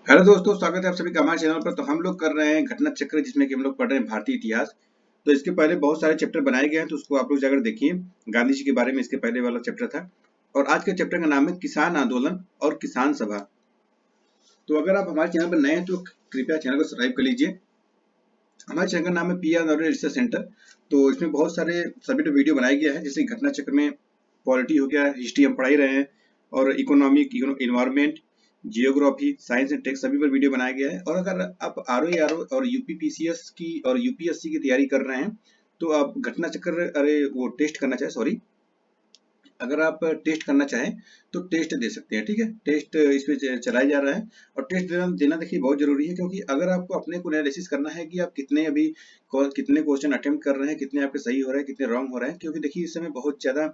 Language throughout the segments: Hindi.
हेलो दोस्तों, स्वागत है आप सभी का हमारे चैनल पर। तो हम लोग कर रहे हैं घटना चक्र, जिसमें कि हम लोग पढ़ रहे हैं भारतीय इतिहास। तो इसके पहले बहुत सारे चैप्टर बनाए गए हैं, तो उसको आप लोग जाकर देखिए। गांधी जी के बारे में इसके पहले वाला चैप्टर था। और आज के चैप्टर का नाम है किसान आंदोलन और किसान सभा। तो अगर आप हमारे चैनल पर नए हैं तो कृपया चैनल को सब्सक्राइब कर लीजिए। हमारे चैनल का नाम है PR नवोदय रिसर्च सेंटर। तो इसमें बहुत सारे सब्जेक्ट वीडियो बनाया गया है, जैसे घटना चक्र में पॉलिटी हो गया, हिस्ट्री हम पढ़ा ही रहे हैं, और economic, environment, geography, science and tech, सभी पर वीडियो बनाया गया है। और अगर आप RO और UPPCS की और UPSC की तैयारी कर रहे हैं, तो आप घटना चक्र, अरे वो टेस्ट करना चाहे, सॉरी, अगर आप टेस्ट करना चाहें तो टेस्ट दे सकते हैं। ठीक है, टेस्ट इस पे चलाया जा रहा है। और टेस्ट देना देखिए बहुत जरूरी है, क्योंकि अगर आपको अपने को एनालिसिस करना है कि आप कितने अभी कितने क्वेश्चन अटेम्प्ट कर रहे हैं, कितने आपके सही हो रहे हैं, कितने रॉन्ग हो रहे हैं। क्योंकि देखिए इस समय बहुत ज्यादा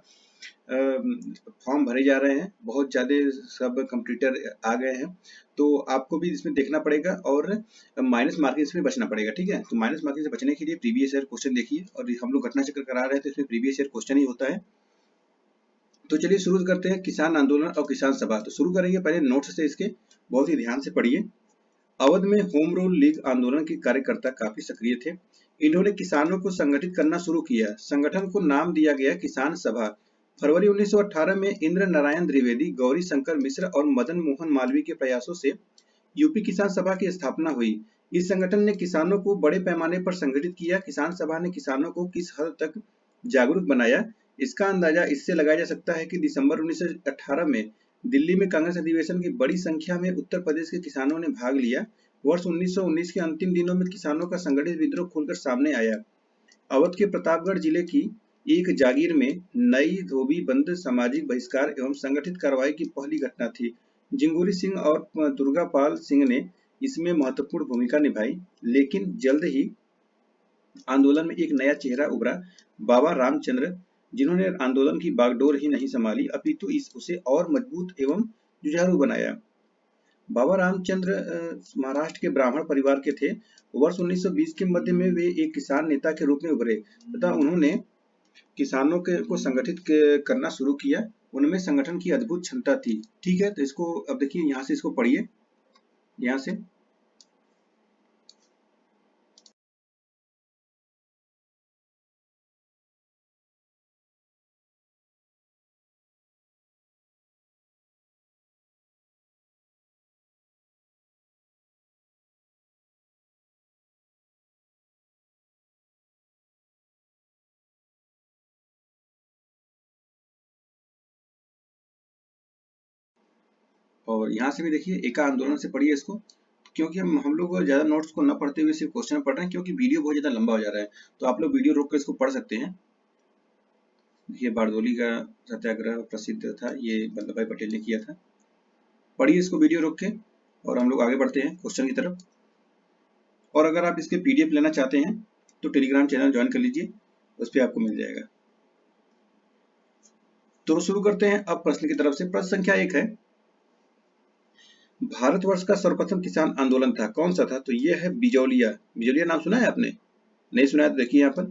फॉर्म भरे जा रहे हैं, बहुत ज्यादा सब कंप्यूटर आ गए हैं। तो आपको भी इसमें देखना पड़ेगा और माइनस मार्किंग से बचना पड़ेगा। ठीक है, तो माइनस मार्किंग से बचने के लिए प्रीवियस ईयर क्वेश्चन देखिए। और हम लोग घटना चक्र करा रहे हैं, तो इसमें प्रीवियस ईयर क्वेश्चन ही होता है। तो चलिए शुरू करते हैं किसान आंदोलन और किसान सभा। तो शुरू करेंगे पहले नोट्स से, इसके बहुत ही ध्यान से पढ़िए। अवध में होम रूल लीग आंदोलन के कार्यकर्ता काफी सक्रिय थे। इन्होंने किसानों को संगठित करना शुरू किया। संगठन को नाम दिया गया किसान सभा। फरवरी 1918 में इंद्र नारायण द्विवेदी, गौरी शंकर मिश्र और मदन मोहन मालवीय के प्रयासों से यूपी किसान सभा की स्थापना हुई। इस संगठन ने किसानों को बड़े पैमाने पर संगठित किया। किसान सभा ने किसानों को किस हद तक जागरूक बनाया, इसका अंदाजा इससे लगाया जा सकता है कि दिसंबर 1918 में दिल्ली में कांग्रेस अधिवेशन की बड़ी संख्या में उत्तर प्रदेश के किसानों ने भाग लिया। वर्ष 1919 के अंतिम दिनों में किसानों का संगठित विद्रोह खुलकर सामने आया। अवध के प्रतापगढ़ जिले की एक जागीर में नई धोबी बंद सामाजिक बहिष्कार एवं संगठित कार्रवाई की पहली घटना थी। जिंगूरी सिंह और दुर्गापाल सिंह ने इसमें महत्वपूर्ण भूमिका निभाई। लेकिन जल्द ही आंदोलन में एक नया चेहरा उभरा, बाबा रामचंद्र, जिन्होंने आंदोलन की बागडोर ही नहीं संभाली, अपितु उसे और मजबूत एवं जुझारू बनाया। बाबा रामचंद्र महाराष्ट्र के ब्राह्मण परिवार के थे। वर्ष 1920 के मध्य में वे एक किसान नेता के रूप में उभरे तथा उन्होंने किसानों को संगठित करना शुरू किया। उनमें संगठन की अद्भुत क्षमता थी। ठीक है, तो इसको अब देखिए, यहाँ से इसको पढ़िए, यहाँ से। और यहाँ से भी देखिए, एका आंदोलन से पढ़िए इसको। क्योंकि हम लोग ज्यादा नोट्स को न पढ़ते हुए सिर्फ क्वेश्चन पढ़ रहे हैं, क्योंकि वीडियो बहुत ज्यादा लंबा हो जा रहा है। तो आप लोग वीडियो रोक कर इसको पढ़ सकते हैं। ये बारदोली का सत्याग्रह प्रसिद्ध था, ये वल्लभ भाई पटेल ने किया था। पढ़िए इसको वीडियो रोक के, और हम लोग आगे बढ़ते हैं क्वेश्चन की तरफ। और अगर आप इसके PDF लेना चाहते हैं तो टेलीग्राम चैनल ज्वाइन कर लीजिए, उस पर आपको मिल जाएगा। तो शुरू करते हैं अब प्रश्न की तरफ से। प्रश्न संख्या 1 है, भारतवर्ष का सर्वप्रथम किसान आंदोलन था, कौन सा था? तो ये है बिजौलिया। बिजौलिया नाम सुना है आपने? नहीं सुना है तो देखिए यहाँ पर,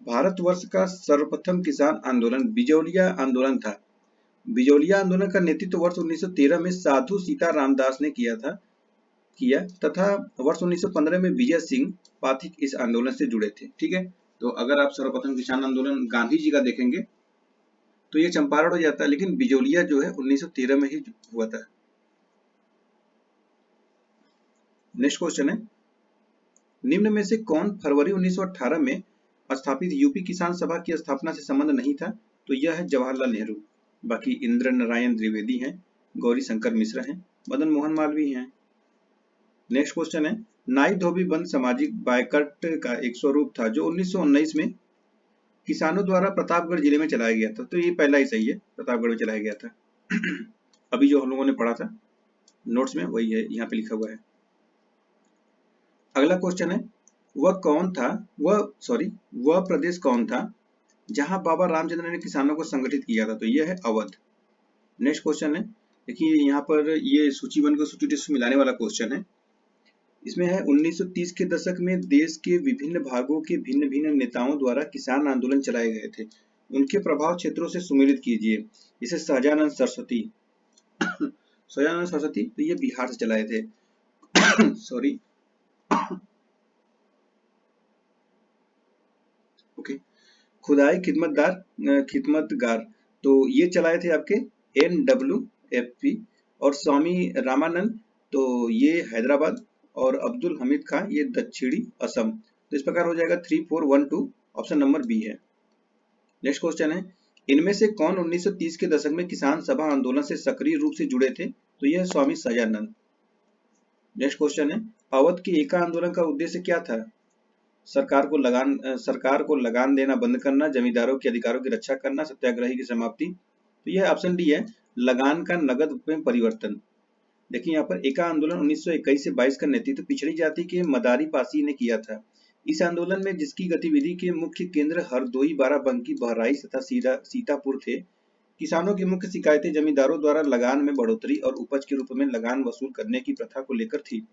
भारतवर्ष का सर्वप्रथम किसान आंदोलन बिजौलिया आंदोलन था। बिजौलिया आंदोलन का नेतृत्व वर्ष 1913 में साधु सीता रामदास ने किया तथा वर्ष 1915 में विजय सिंह पाठक इस आंदोलन से जुड़े थे। ठीक है, तो अगर आप सर्वप्रथम किसान आंदोलन गांधी जी का देखेंगे तो ये चंपारण हो जाता है, लेकिन बिजौलिया जो है 1913 में ही हुआ था। नेक्स्ट क्वेश्चन है, निम्न में से कौन फरवरी 1918 में स्थापित यूपी किसान सभा की स्थापना से संबंध नहीं था? तो यह है जवाहरलाल नेहरू। बाकी इंद्र नारायण द्विवेदी हैं, गौरी शंकर मिश्र हैं, मदन मोहन मालवीय हैं। नेक्स्ट क्वेश्चन है, नाई धोबी बंद सामाजिक बायकट का एक स्वरूप था जो 1919 में किसानों द्वारा प्रतापगढ़ जिले में चलाया गया था। तो ये पहला ही सही है, प्रतापगढ़ में चलाया गया था। अभी जो हम लोगों ने पढ़ा था नोट्स में वही है, यहाँ पे लिखा हुआ है। अगला क्वेश्चन है, वह प्रदेश कौन था जहां बाबा रामचंद्र ने किसानों को संगठित किया था? तो यह है अवध। नेक्स्ट क्वेश्चन है, देखिए यहाँ पर ये सूची 1 को सूची 2 से मिलाने वाला क्वेश्चन है। इसमें है 1930 के दशक में देश के विभिन्न भागों के भिन्न भिन्न नेताओं द्वारा किसान आंदोलन चलाए गए थे, उनके प्रभाव क्षेत्रों से सुमेलित कीजिए। इसे सहजानंद सरस्वती तो ये बिहार से चलाए थे। सॉरी। ओके, खुदाई खिदमतगार, तो ये चलाए थे आपके NWFP। और स्वामी रामानंद, तो ये हैदराबाद। और अब्दुल हमीद खान, ये दक्षिणी असम। तो इस प्रकार हो जाएगा 3412, ऑप्शन नंबर बी है। नेक्स्ट क्वेश्चन है, इनमें से कौन 1930 के दशक में किसान सभा आंदोलन से सक्रिय रूप से जुड़े थे? तो यह है स्वामी सजानंद। नेक्स्ट क्वेश्चन है, अवध के एका आंदोलन का उद्देश्य क्या था? सरकार को लगान देना बंद करना, जमींदारों के अधिकारों की रक्षा करना, सत्याग्रही की समाप्ति। तो यह ऑप्शन डी है, लगान का नगद में परिवर्तन। देखिए यहाँ पर एका आंदोलन 1921 से 22 का नेतृत्व पिछड़ी जाति के मदारी पासी ने किया था। इस आंदोलन में जिसकी गतिविधि के मुख्य केंद्र हरदोई, बाराबंकी, बहराइच तथा सीतापुर थे। किसानों की मुख्य शिकायतें जमींदारों द्वारा लगान में बढ़ोतरी और उपज के रूप में लगान वसूल करने की प्रथा को लेकर थी।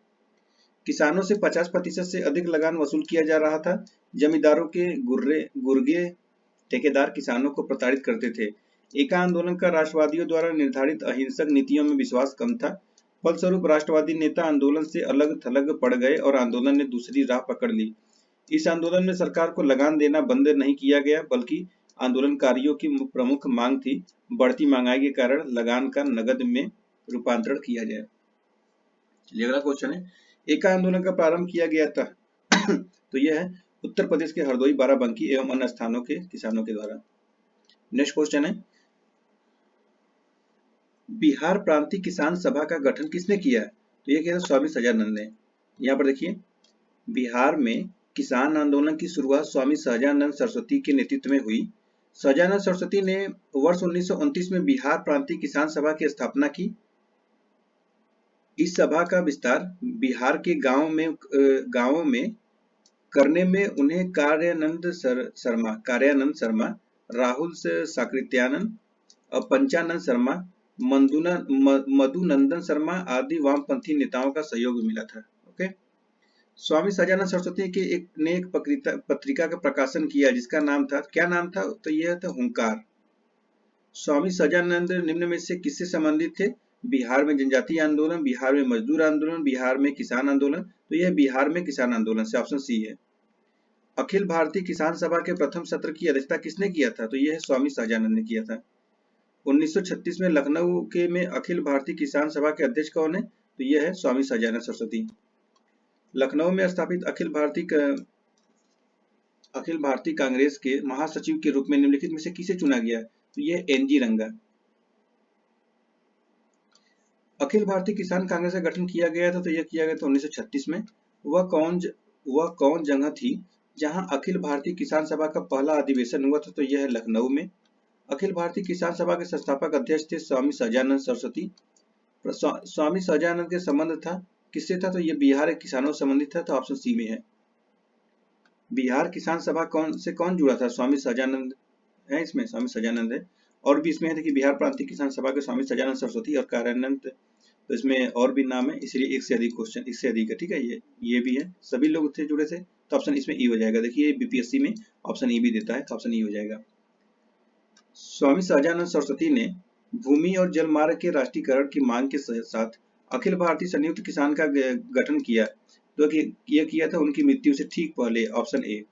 किसानों से 50% से अधिक लगान वसूल किया जा रहा था। जमींदारों के गुर्गे ठेकेदार किसानों को प्रताड़ित करते थे। एका आंदोलन का राष्ट्रवादियों द्वारा निर्धारित अहिंसक नीतियों में विश्वास कम था। फलस्वरूप राष्ट्रवादी नेता आंदोलन से अलग थलग पड़ गए और आंदोलन ने दूसरी राह पकड़ ली। इस आंदोलन में सरकार को लगान देना बंद नहीं किया गया, बल्कि आंदोलनकारियों की प्रमुख मांग थी बढ़ती महंगाई के कारण लगान का नगद में रूपांतरण किया जाए। चलिए अगला क्वेश्चन है, एका आंदोलन का प्रारंभ किया गया था तो यह है उत्तर प्रदेश के हरदोई, बाराबंकी एवं अन्य स्थानों के किसानों के द्वारा। नेक्स्ट क्वेश्चन है, बिहार प्रांतीय किसान सभा का गठन किसने किया? तो यह किया स्वामी सहजानंद ने। यहाँ पर देखिए, बिहार में किसान आंदोलन की शुरुआत स्वामी सहजानंद सरस्वती के नेतृत्व में हुई। सहजानंद सरस्वती ने वर्ष 1929 में बिहार प्रांतीय किसान सभा की स्थापना की। इस सभा का विस्तार बिहार के गांवों में करने में उन्हें कार्यानंद शर्मा, राहुल साकृत्यानंद, पंचानंद शर्मा, मधुनंदन शर्मा आदि वामपंथी नेताओं का सहयोग मिला था। ओके, स्वामी सहजानंद सरस्वती ने एक पत्रिका का प्रकाशन किया जिसका नाम था, क्या नाम था? तो यह था हुंकार। स्वामी सहजानंद निम्न में से किससे संबंधित थे? बिहार में जनजातीय आंदोलन, बिहार में मजदूर आंदोलन, बिहार में किसान आंदोलन। तो यह बिहार में किसान आंदोलन से, ऑप्शन सी है। अखिल भारतीय किसान सभा के प्रथम सत्र की अध्यक्षता किसने किया था? तो यह स्वामी सहजानंद ने किया था। 1936 में लखनऊ के में अखिल भारतीय किसान सभा के अध्यक्ष कौन है? तो यह है स्वामी सहजानंद सरस्वती। लखनऊ में स्थापित अखिल भारतीय कांग्रेस के महासचिव के रूप में निम्नलिखित में से किसे चुना गया? तो यह NG रंगा। अखिल भारतीय किसान कांग्रेस का गठन किया गया था, तो यह किया गया था 1936 में। वह कौन जगह थी जहां अखिल भारतीय किसान सभा का पहला अधिवेशन हुआ था? तो यह है लखनऊ में। अखिल भारतीय किसान सभा के संस्थापक अध्यक्ष थे स्वामी सहजानंद सरस्वती। स्वामी सहजानंद के संबंध था किससे था? तो यह बिहार के किसानों से संबंधित था, तो ऑप्शन सी में है। बिहार किसान सभा कौन जुड़ा था? स्वामी सहजानंद है, इसमें स्वामी सहजानंद है। और भी इसमें है कि बिहार प्रांतीय किसान सभा के स्वामी सहजानंद सरस्वती और कार्यानंद, तो इसमें और भी नाम है, इसलिए एक से अधिक क्वेश्चन, इससे अधिक है, ठीक है। ये भी है, सभी लोग थे जुड़े थे, तो ऑप्शन इसमें ई हो जाएगा। देखिए BPSC में ऑप्शन ई भी देता है, तो ऑप्शन ई हो जाएगा। स्वामी सहजानंद सरस्वती ने भूमि और जल मार्ग के राष्ट्रीयकरण की मांग के साथ अखिल भारतीय संयुक्त किसान का गठन किया, तो यह किया था उनकी मृत्यु से ठीक पहले, ऑप्शन ए।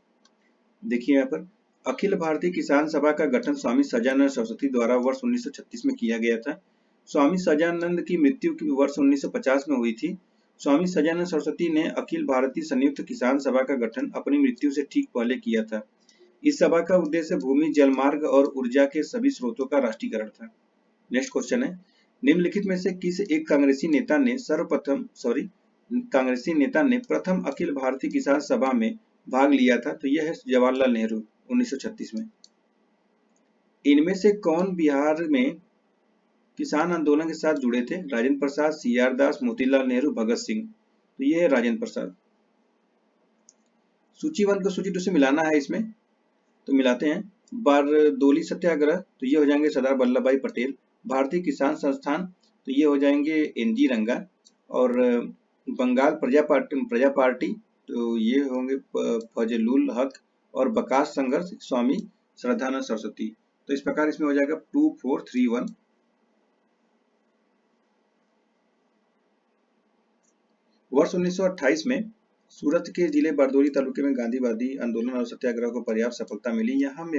देखिए यहाँ पर अखिल भारतीय किसान सभा का गठन स्वामी सहजानंद सरस्वती द्वारा वर्ष 1936 में किया गया था। स्वामी सहजानंद की मृत्यु वर्ष 1950 में हुई थी। स्वामी सहजानंद सरस्वती ने अखिल भारतीय संयुक्त किसान सभा का गठन अपनी मृत्यु से ठीक पहले किया था। इस सभा का उद्देश्य भूमि, जलमार्ग और ऊर्जा के सभी स्रोतों का राष्ट्रीयकरण था। नेक्स्ट क्वेश्चन है, निम्नलिखित में से किस एक कांग्रेसी नेता ने प्रथम अखिल भारतीय किसान सभा में भाग लिया था? तो यह है जवाहरलाल नेहरू, 1936 में। इनमें से कौन बिहार में किसान आंदोलन के साथ जुड़े थे? राजेंद्र प्रसाद, CR दास, मोतीलाल नेहरू, भगत सिंह। तो यह है राजेंद्र प्रसाद। सूची 1 को सूची 2 से मिलाना है इसमें, तो मिलाते हैं। बारदोली सत्याग्रह, तो ये हो जाएंगे सरदार वल्लभ भाई पटेल। भारतीय किसान संस्थान, तो ये हो जाएंगे NG रंगा। और बंगाल प्रजा पार्टी, तो ये होंगे फजलुल हक। और बकास संघर्ष, स्वामी श्रद्धानंद सरस्वती। तो इस प्रकार इसमें हो जाएगा 2, 4, 3, 1। वर्ष 1928 में सूरत के जिले बारदोली तालुके में गांधीवादी आंदोलन और सत्याग्रह को पर्याप्त सफलता मिली। यहाँ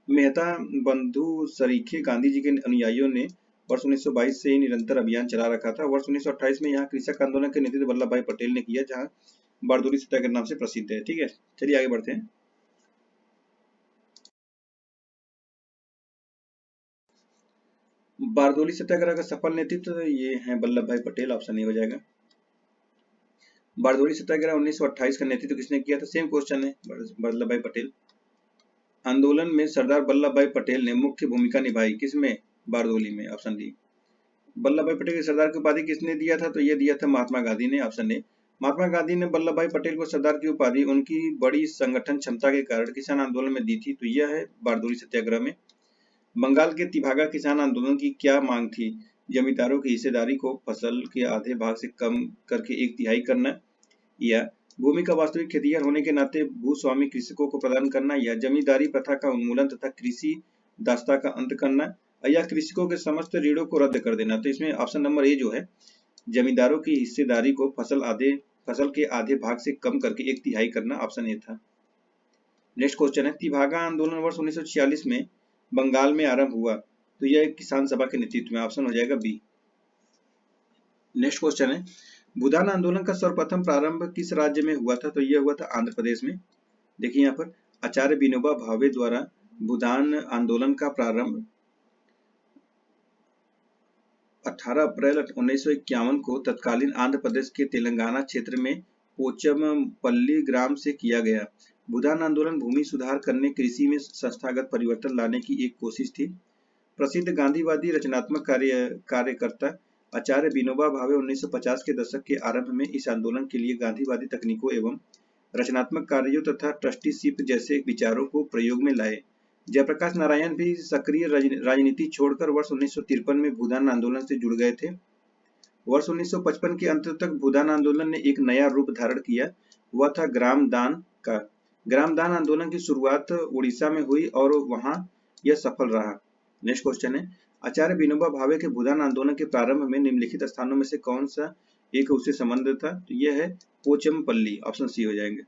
मेहता बंधु सरीखे गांधी जी के अनुयायियों ने वर्ष 1922 से ही निरंतर अभियान चला रखा था। वर्ष 1928 में यहाँ कृषक आंदोलन के नेतृत्व वल्लभ भाई पटेल ने किया, जहाँ बारदोली सत्याग्रह नाम से प्रसिद्ध है। ठीक है, चलिए आगे बढ़ते हैं। बारदोली सत्याग्रह का सफल नेतृत्व ये है वल्लभ भाई पटेल, ऑप्शन नहीं हो जाएगा। बारदोली सत्याग्रह 1928 का नेतृत्व किसने किया था? सेम क्वेश्चन है, वल्लभ भाई पटेल। आंदोलन में सरदार वल्लभ भाई पटेल ने मुख्य भूमिका निभाई, किसमें? बारदोली में, ऑप्शन डी। वल्लभ भाई पटेल के सरदार की उपाधि किसने दिया था? तो ये दिया था महात्मा गांधी ने, ऑप्शन ए। महात्मा गांधी ने वल्लभ भाई पटेल को सरदार की उपाधि उनकी बड़ी संगठन क्षमता के कारण किसान आंदोलन में दी थी, तो यह है बारदोली सत्याग्रह में। बंगाल के तिभागा किसान आंदोलन की क्या मांग थी? जमींदारों की हिस्सेदारी को फसल के आधे भाग से कम करके 1/3 करना, या भूमि का वास्तविक खेतिहर होने के नाते भूस्वामी कृषकों को प्रदान करना, या जमींदारी प्रथा का उन्मूलन तथा कृषि दासता का अंत करना, या कृषकों के समस्त ऋणों को रद्द कर देना। तो इसमें ऑप्शन नंबर ए जो है, जमींदारों की हिस्सेदारी को फसल के आधे भाग से कम करके 1/3 करना, ऑप्शन ए था। नेक्स्ट क्वेश्चन है, तिभागा आंदोलन वर्ष 1946 में बंगाल में आरंभ हुआ, तो यह एक किसान सभा के नेतृत्व में, ऑप्शन हो जाएगा बी। नेक्स्ट क्वेश्चन है, भूदान आंदोलन का सर्वप्रथम प्रारंभ किस राज्य में हुआ था? तो यह हुआ था आंध्र प्रदेश में। देखिए यहाँ पर आचार्य विनोबा भावे द्वारा भूदान आंदोलन का प्रारंभ 18 अप्रैल 1951 को तत्कालीन आंध्र प्रदेश के तेलंगाना क्षेत्र में पोचमपल्ली ग्राम से किया गया। भूदान आंदोलन भूमि सुधार करने, कृषि में संस्थागत परिवर्तन लाने की एक कोशिश थी। प्रसिद्ध गांधीवादी रचनात्मक कार्यकर्ता आचार्य विनोबा भावे 1950 के दशक के आरंभ में इस आंदोलन के लिए गांधीवादी तकनीकों एवं रचनात्मक कार्यों तथा ट्रस्टीशिप जैसे विचारों को प्रयोग में लाए। जयप्रकाश नारायण भी सक्रिय राजनीति छोड़कर वर्ष 1953 में भूदान आंदोलन से जुड़ गए थे। वर्ष 1955 के अंत तक भूदान आंदोलन ने एक नया रूप धारण किया, वह था ग्राम दान का। ग्राम दान आंदोलन की शुरुआत उड़ीसा में हुई और वहां यह सफल रहा। नेक्स्ट क्वेश्चन है, आचार्य विनोबा भावे के भूदान आंदोलन के प्रारंभ में निम्नलिखित स्थानों में से कौन सा एक उससे संबंध था? तो यह है पोचमपल्ली, ऑप्शन सी हो जाएंगे।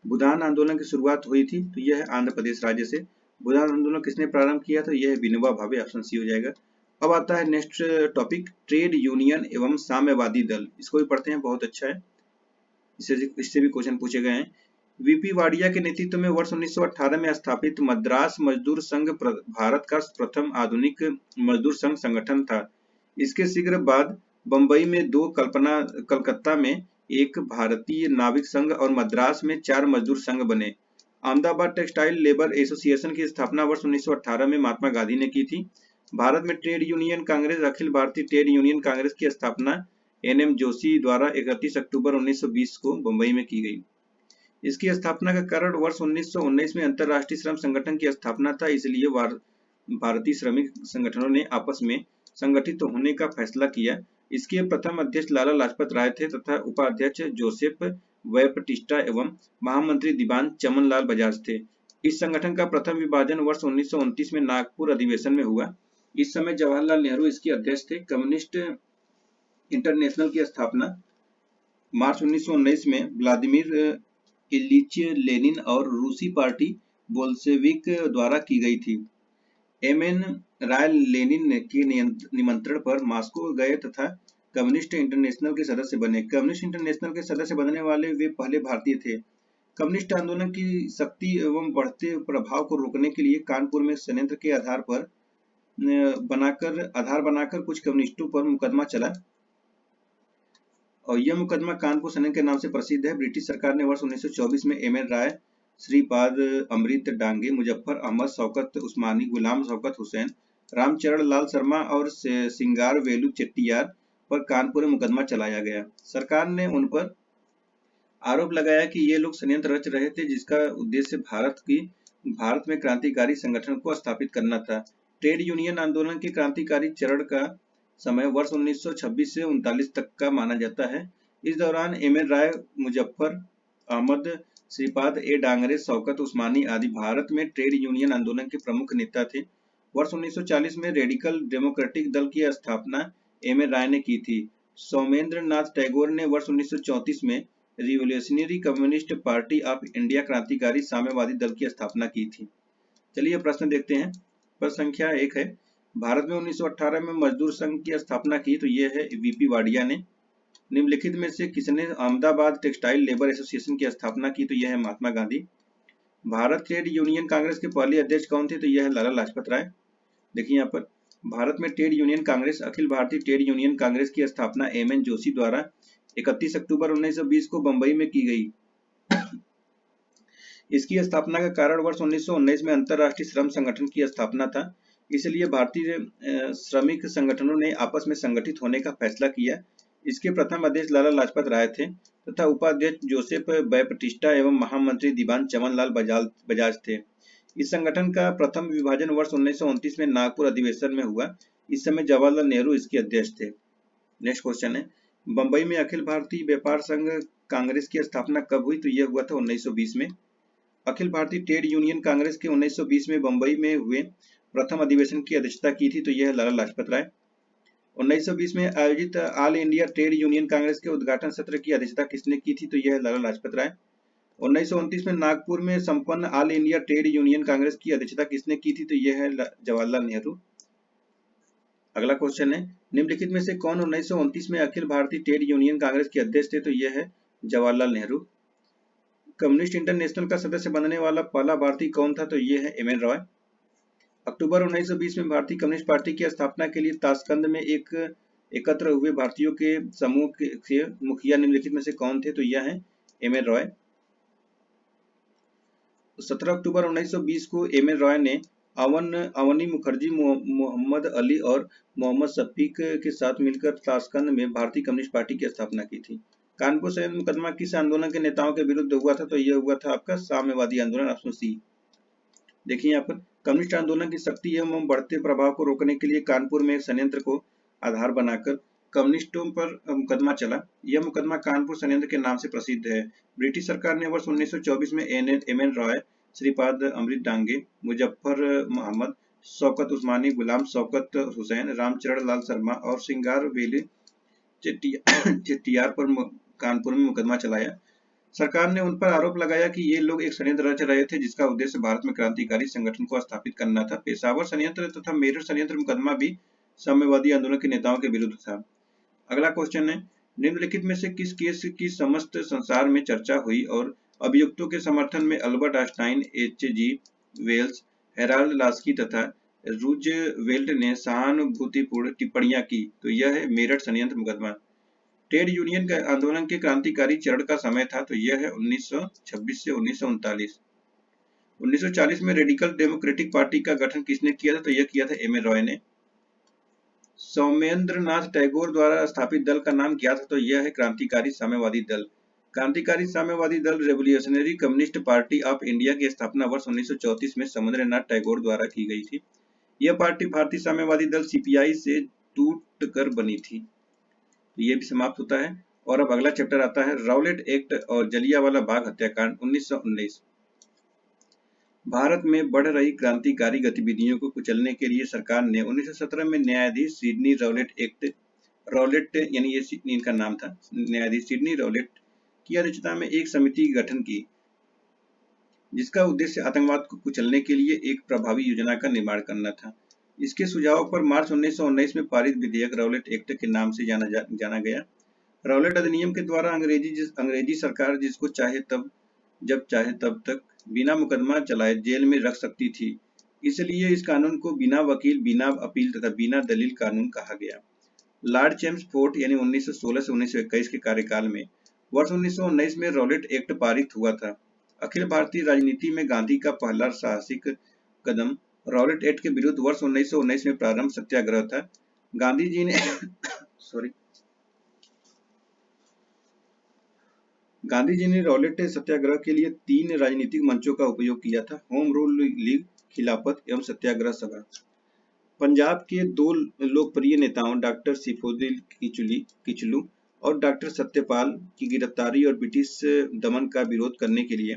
भूदान आंदोलन की शुरुआत हुई थी, तो यह है आंध्र प्रदेश राज्य से। भूदान आंदोलन किसने प्रारंभ किया? तो यह है विनोबा भावे, ऑप्शन सी हो जाएगा। अब आता है नेक्स्ट टॉपिक, ट्रेड यूनियन एवं साम्यवादी दल। इसको भी पढ़ते हैं, बहुत अच्छा है, इससे भी क्वेश्चन पूछे गए हैं। वीपी वाडिया के नेतृत्व में वर्ष 1918 में स्थापित मद्रास मजदूर संघ भारत का प्रथम आधुनिक मजदूर संघ संगठन था। इसके शीघ्र बाद बंबई में 2, कलकत्ता में एक भारतीय नाविक संघ और मद्रास में 4 मजदूर संघ बने। अहमदाबाद टेक्सटाइल लेबर एसोसिएशन की स्थापना वर्ष 1918 में महात्मा गांधी ने की थी। भारत में trade union Congress, Akhil Bharatiya trade union Congress की स्थापना NM जोशी द्वारा 31 अक्टूबर 1920 को मुंबई में की गई। इसकी स्थापना का कारण वर्ष 1919 में अंतर्राष्ट्रीय श्रम संगठन की स्थापना था, इसलिए भारतीय श्रमिक संगठनों ने आपस में संगठित होने का फैसला किया। इसके प्रथम अध्यक्ष लाला लाजपत राय थे तथा उपाध्यक्ष जोसेफ बैप्टिस्टा एवं महामंत्री दीवान चमन लाल बजाज थे। इस संगठन का प्रथम विभाजन वर्ष 1929 में नागपुर अधिवेशन में हुआ। इस समय जवाहरलाल नेहरू इसके अध्यक्ष थे। कम्युनिस्ट इंटरनेशनल की स्थापना मार्च 1919 में व्लादिमीर इलिच लेनिन और रूसी पार्टी बोल्शेविक द्वारा की गई थी। MN राय लेनिन के निमंत्रण पर मॉस्को गए तथा कम्युनिस्ट इंटरनेशनल के सदस्य बने। कम्युनिस्ट इंटरनेशनल के सदस्य बनने वाले वे पहले भारतीय थे। कम्युनिस्ट आंदोलन की शक्ति एवं बढ़ते प्रभाव को रोकने के लिए कानपुर में संयंत्र के आधार बनाकर कुछ कम्युनिस्टों पर मुकदमा चला और यह मुकदमा कानपुर संयंत्र के नाम से प्रसिद्ध है। ब्रिटिश सरकार ने वर्ष 1924 में MN राय, श्रीपाद अमृत डांगे, मुजफ्फर अहमद, शौकत उस्मानी, गुलाम शौकत हुसैन, रामचरण लाल शर्मा और सिंगार वेलू चेट्टियार पर कानपुर में मुकदमा चलाया गया। सरकार ने उन पर आरोप लगाया कि ये लोग षड्यंत्र रच रहे थे, जिसका उद्देश्य भारत में क्रांतिकारी संगठन को स्थापित करना था। ट्रेड यूनियन आंदोलन के क्रांतिकारी चरण का समय वर्ष 1926 से 39 तक का माना जाता है। इस दौरान MN राय, मुजफ्फर अहमद, श्रीपाद डांगरे, शौकत उस्मानी आदि भारत में ट्रेड यूनियन आंदोलन के प्रमुख नेता थे। वर्ष 1940 में रेडिकल डेमोक्रेटिक दल की स्थापना MN राय ने की थी। सौमेंद्र नाथ टैगोर ने वर्ष 1934 में revolutionary communist party of India क्रांतिकारी साम्यवादी दल की स्थापना की थी। चलिए प्रश्न देखते हैं। प्रश्न संख्या 1 है, भारत में 1918 में मजदूर संघ की स्थापना की, तो ये है वीपी वाडिया ने। निम्नलिखित में से किसने अहमदाबाद टेक्सटाइल लेबर एसोसिएशन की स्थापना की, तो यह है महात्मा गांधी। भारत ट्रेड यूनियन कांग्रेस के पहले अध्यक्ष कौन थे, तो यह है लाला लाजपत राय। देखिए यहाँ पर भारत में trade union Congress Akhil Bharatiya trade union Congress की स्थापना एम.एन. जोशी द्वारा 31 अक्टूबर 1920 को बंबई में की गई। इसकी स्थापना का कारण वर्ष 1919 में अंतर्राष्ट्रीय श्रम संगठन की स्थापना था। इसलिए भारतीय श्रमिक संगठनों ने आपस में संगठित होने का फैसला किया। इसके प्रथम अध्यक्ष लाला लाजपत राय थे तथा उपाध्यक्ष जोसेफ बैपटिस्टा एवं महामंत्री दीवान चमन लाल बजाज थे। इस संगठन का प्रथम विभाजन वर्ष 1929 में नागपुर अधिवेशन में हुआ। इस समय जवाहरलाल नेहरू इसके अध्यक्ष थे। नेक्स्ट क्वेश्चन है, बंबई में अखिल भारतीय व्यापार संघ कांग्रेस की स्थापना कब हुई, तो यह हुआ था 1920 में। अखिल भारतीय ट्रेड यूनियन कांग्रेस के 1920 में बंबई में हुए प्रथम अधिवेशन की अध्यक्षता की थी, तो यह लाला लाजपत राय। 1920 में आयोजित all India trade union Congress के उद्घाटन सत्र की अध्यक्षता किसने की थी, तो यह लाला लाजपत राय। 1929 में नागपुर में संपन्न all India trade union Congress की अध्यक्षता किसने की थी, तो यह है जवाहरलाल नेहरू। अगला क्वेश्चन है, निम्नलिखित में से कौन 1929 में अखिल भारतीय ट्रेड यूनियन कांग्रेस के अध्यक्ष थे, तो यह है जवाहरलाल नेहरू। कम्युनिस्ट इंटरनेशनल का सदस्य बनने वाला पहला भारतीय कौन था, तो यह है एम.एन. रॉय। अक्टूबर 1920 में भारतीय कम्युनिस्ट पार्टी की स्थापना के लिए ताशकंद में एकत्र हुए भारतीयों के समूह के मुखिया निम्नलिखित में से कौन थे, तो यह है एम.एन. रॉय। 17 अक्टूबर 1920 को एम.एन. रॉय ने अवनी मुखर्जी, मोहम्मद अली और मोहम्मद शफीक के साथ मिलकर ताशकंद में भारतीय कम्युनिस्ट पार्टी की स्थापना की थी। कानपुर संयंत्र मुकदमा किस आंदोलन के नेताओं के विरुद्ध हुआ था, तो यह हुआ था आपका साम्यवादी आंदोलन, ऑप्शन सी। देखिए यहाँ पर कम्युनिस्ट आंदोलन की शक्ति एवं बढ़ते प्रभाव को रोकने के लिए कानपुर में एक संयंत्र को आधार बनाकर कम्युनिस्टों पर मुकदमा चला। यह मुकदमा कानपुर संयंत्र के नाम से प्रसिद्ध है। ब्रिटिश सरकार ने वर्ष 1924 में एम.एन. रॉय, श्रीपाद अमृत डांगे, मुजफ्फर मोहम्मद, शौकत उस्मानी, गुलाम शौकत हुसैन, रामचरण लाल शर्मा और सिंगार वेली चेट्टियार पर कानपुर में मुकदमा चलाया। सरकार ने उन पर आरोप लगाया कि ये लोग एक संयंत्र रच रहे थे जिसका उद्देश्य भारत में क्रांतिकारी संगठन को स्थापित करना था। पेशावर संयंत्र तथा मेरठ संयंत्र मुकदमा भी साम्यवादी आंदोलन के नेताओं के विरुद्ध था। अगला क्वेश्चन है, निम्नलिखित में से किस केस की समस्त संसार में चर्चा हुई और अभियुक्तों के समर्थन में Albert Einstein, H G. Wells, Harold Laski तथा रूजवेल्ट ने सहानुभूतिपूर्ण टिप्पणियां की, तो यह है मेरठ संयंत्र मुकदमा। ट्रेड यूनियन का आंदोलन के क्रांतिकारी चरण का समय था, तो यह है 1926 से 1939। 1940 में रेडिकल डेमोक्रेटिक पार्टी का गठन किसने किया था, तो यह किया था एम.एन. रॉय ने। सौमेंद्र नाथ टैगोर द्वारा स्थापित दल का नाम क्या था, तो यह है क्रांतिकारी साम्यवादी दल। क्रांतिकारी साम्यवादी दल revolutionary communist party of India की स्थापना वर्ष 1934 में सौमेंद्रनाथ टैगोर द्वारा की गई थी। यह पार्टी भारतीय साम्यवादी दल सीपीआई से टूटकर बनी थी। तो ये भी समाप्त होता है। और अब अगला चैप्टर आता है राउलेट एक्ट और जलियांवाला बाग हत्याकांड 1919। भारत में बढ़ रही क्रांतिकारी गतिविधियों को कुचलने के लिए सरकार ने 1917 में न्यायाधीश सिडनी राउलेट एक्ट, राउलेट यानी ये इनका नाम था, न्यायाधीश सिडनी राउलेट की अध्यक्षता में एक समिति का गठन की, जिसका उद्देश्य आतंकवाद को कुचलने के लिए एक प्रभावी योजना का निर्माण करना था। इसके सुझाव पर मार्च 1919 में पारित विधेयक राउलेट एक्ट के नाम से जाना गया। राउलेट अधिनियम के द्वारा अंग्रेजी सरकार जिसको चाहे तब जब चाहे तब तक बिना मुकदमा चलाए जेल में रख सकती थी। इसलिए इस कानून को बिना वकील, बिना अपील तथा बिना दलील कानून कहा गया। लॉर्ड चेम्सफोर्ड यानी 1916 से 1921 के कार्यकाल में वर्ष 1919 में राउलेट एक्ट पारित हुआ था। अखिल भारतीय राजनीति में गांधी का पहला साहसिक कदम राउलेट एक्ट के विरुद्ध वर्ष 1919 में प्रारंभ सत्याग्रह था। गांधी जी ने राउलेट सत्याग्रह के लिए 3 राजनीतिक मंचों का उपयोग किया था, होम रूल लीग, खिलाफत एवं सत्याग्रह सभा। पंजाब के 2 लोकप्रिय नेताओं डॉक्टर सिफोदिल किचलू और डॉक्टर सत्यपाल की गिरफ्तारी और ब्रिटिश दमन का विरोध करने के लिए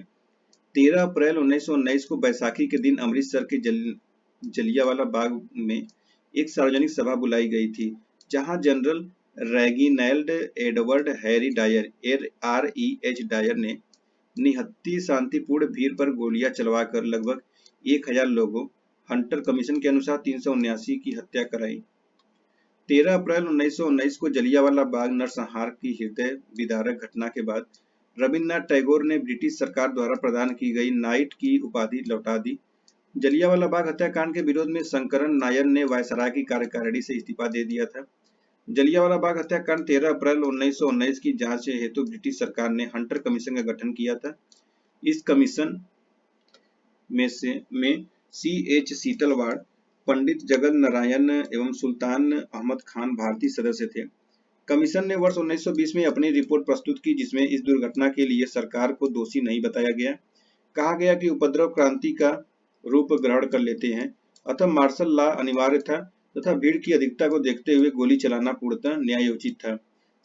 13 अप्रैल 1919 को बैसाखी के दिन अमृतसर के जलियांवाला बाग में एक सार्वजनिक सभा बुलाई गई थी, जहां general Reginald Edward Harry Dyer REH Dyer ने निहत्थी शांतिपूर्ण भीड़ पर गोलियां चलवाकर लगभग 1000 लोगों, हंटर कमीशन के अनुसार 379 की हत्या कराई। 13 अप्रैल 1919 को जलियांवाला बाग नरसंहार की हृदय विदारक घटना के बाद रविन्द्रनाथ टैगोर ने ब्रिटिश सरकार द्वारा प्रदान की गई नाइट की उपाधि लौटा दी। जलियांवाला बाग हत्याकांड के विरोध में शंकरन नायर ने वायसराय की कार्यकारिणी से इस्तीफा दे दिया था। जलियांवाला बाग हत्याकांड 13 अप्रैल 1919 की जांच हेतु ब्रिटिश सरकार ने हंटर कमीशन का गठन किया था। इस कमीशन में CH सीतलवाड़, पंडित जगत नारायण एवं सुल्तान अहमद खान भारतीय सदस्य थे। कमीशन ने वर्ष 1920 में अपनी रिपोर्ट प्रस्तुत की, जिसमें इस दुर्घटना के लिए सरकार को दोषी नहीं बताया गया। कहा गया कि उपद्रव क्रांति का रूप ग्रहण कर लेते हैं, अतः मार्शल लॉ अनिवार्य था तथा भीड़ की अधिकता को देखते हुए गोली चलाना पूर्णतः न्यायोचित था।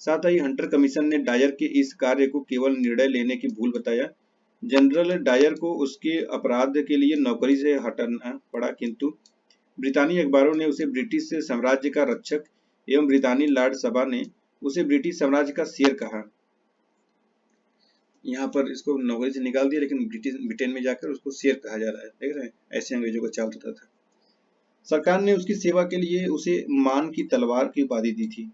साथ ही हंटर कमीशन ने डायर के इस कार्य को केवल निर्णय लेने की भूल बताया। जनरल डायर को उसके अपराध के लिए नौकरी से हटाना पड़ा, किंतु ब्रितानी अखबारों ने उसे ब्रिटिश साम्राज्य का रक्षक एवं ब्रितानी लॉर्ड सभा ने उसे ब्रिटिश साम्राज्य का शेर कहा। यहाँ पर इसको नौकरी से निकाल दिया, लेकिन ब्रिटेन में जाकर उसको शेर कहा जा रहा है। देख रहे हैं, ऐसे अंग्रेजों को चाल रहता था। सरकार ने उसकी सेवा के लिए उसे मान की तलवार की उपाधि दी थी।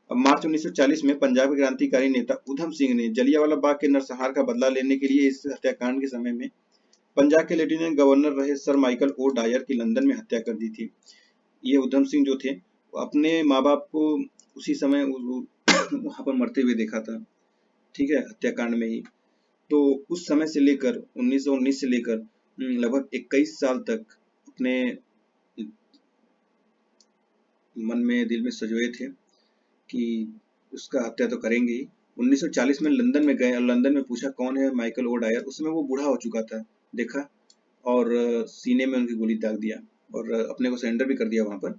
अब मार्च 1940 में पंजाब के क्रांतिकारी नेता उधम सिंह ने जलियांवाला बाग के नरसंहार का बदला लेने के लिए इस हत्याकांड के समय में पंजाब के लेफ्टिनेंट गवर्नर रहे सर माइकल ओ डायर की लंदन में हत्या कर दी थी। ये उधम सिंह जो थे, अपने माँ बाप को उसी समय वहां पर मरते हुए देखा था, ठीक है, हत्याकांड में ही। तो उस समय से लेकर 1919 से लेकर लगभग 21 साल तक अपने मन में दिल में सजोए थे कि उसका हत्या तो करेंगे ही। 1940 में लंदन में गए और लंदन में पूछा कौन है माइकल ओ डायर। उस समय वो बूढ़ा हो चुका था, देखा, और सीने में उनकी गोली दाग दिया और अपने को सरेंडर भी कर दिया वहां पर,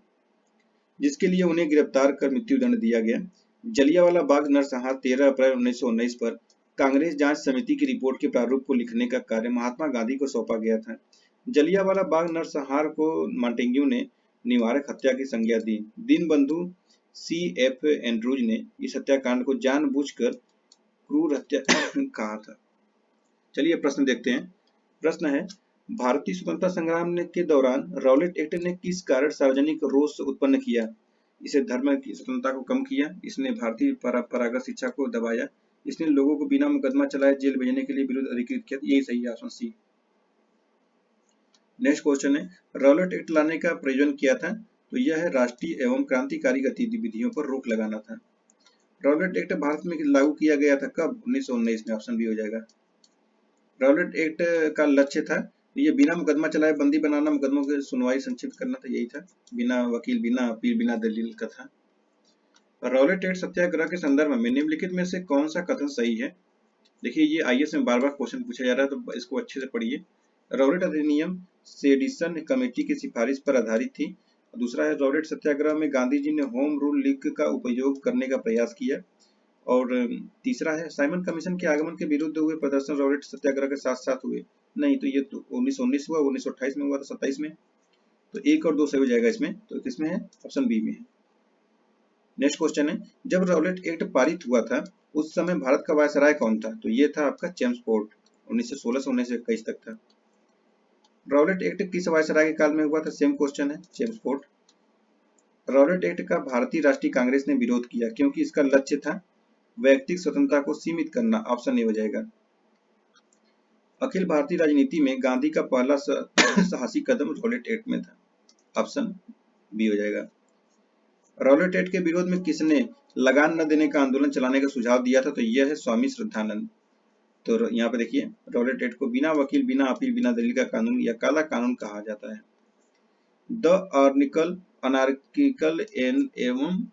जिसके लिए उन्हें गिरफ्तार कर मृत्युदंड दिया गया। जलियांवाला बाग नरसंहार 13 अप्रैल 1919 पर कांग्रेस जांच समिति की रिपोर्ट के प्रारूप को लिखने का कार्य महात्मा गांधी को सौंपा गया था। जलियांवाला बाग नरसंहार को मॉन्टेग्यू ने निवारक हत्या की संज्ञा दी। दीनबंधु CF एंड्रूज ने इस हत्याकांड को जानबूझकर क्रूर हत्या कहा था। चलिए प्रश्न देखते हैं। प्रश्न है, भारतीय स्वतंत्रता संग्राम के दौरान रॉलेट एक्ट ने किस कारण सार्वजनिक रोष उत्पन्न किया? इसे धर्म की स्वतंत्रता को कम किया, इसने भारतीय परंपरागत शिक्षा को दबाया, इसने लोगों को बिना मुकदमा चलाए जेल भेजने के लिए विरुद्ध अधिकृत किया। यही सही है, ऑप्शन सी। नेक्स्ट क्वेश्चन है, रॉलेट एक्ट लाने का प्रयोजन क्या था? तो यह है राष्ट्रीय एवं क्रांतिकारी गतिविधियों पर रोक लगाना था। रॉलेट एक्ट भारत में लागू किया गया था कब? 1919 में, ऑप्शन बी हो जाएगा। रॉलेट एक्ट का लक्ष्य था ये बिना मुकदमा चलाए बंदी बनाना, मुकदमों की सुनवाई संक्षिप्त करना था, यही था, बिना वकील, बिना अपील, बिना दलील का था। रॉलेट एक्ट सत्याग्रह के संदर्भ में निम्नलिखित में से कौन सा कथन सही है? देखिए, ये IAS में बार बार क्वेश्चन पूछा जा रहा है, तो इसको अच्छे से पढ़िए। रॉलेट अधिनियम सेडिसन कमेटी की सिफारिश पर आधारित थी। दूसरा है, रॉलेट सत्याग्रह में गांधी जी ने होम रूल लीग का उपयोग करने का प्रयास किया। और तीसरा है, साइमन कमीशन के आगमन के विरुद्ध हुए प्रदर्शन रॉलेट सत्याग्रह के साथ साथ हुए। नहीं, तो ये तो 1919 हुआ, 1928 में हुआ था, 27 में, तो 1 और 2 सही हो जाएगा इसमें। तो किसमें है? ऑप्शन बी में है। नेक्स्ट क्वेश्चन है, जब रॉलेट एक्ट पारित हुआ था उस समय भारत का वायसराय कौन था? तो ये था आपका चेम्सफोर्ड, 1916 से 1921 तक था। रॉलेट एक्ट किस वायसराय के काल में हुआ था? सेम क्वेश्चन है, चेम्सफोर्ड। रॉलेट एक्ट का भारतीय राष्ट्रीय कांग्रेस ने विरोध किया क्योंकि इसका लक्ष्य था वैयक्तिक स्वतंत्रता को सीमित करना, ऑप्शन ए हो जाएगा। अखिल भारतीय राजनीति में गांधी का पहला साहसी कदम रॉलेट एक्ट में था, ऑप्शन बी हो जाएगा। रॉलेट एक्ट के विरोध में किसने लगान न देने का आंदोलन चलाने का सुझाव दिया था? तो यह है स्वामी श्रद्धानंद। तो यहाँ पे देखिए, रॉलेट एक्ट को बिना वकील, बिना अपील, बिना दलील का कानून या काला कानून कहा जाता है। The anarchical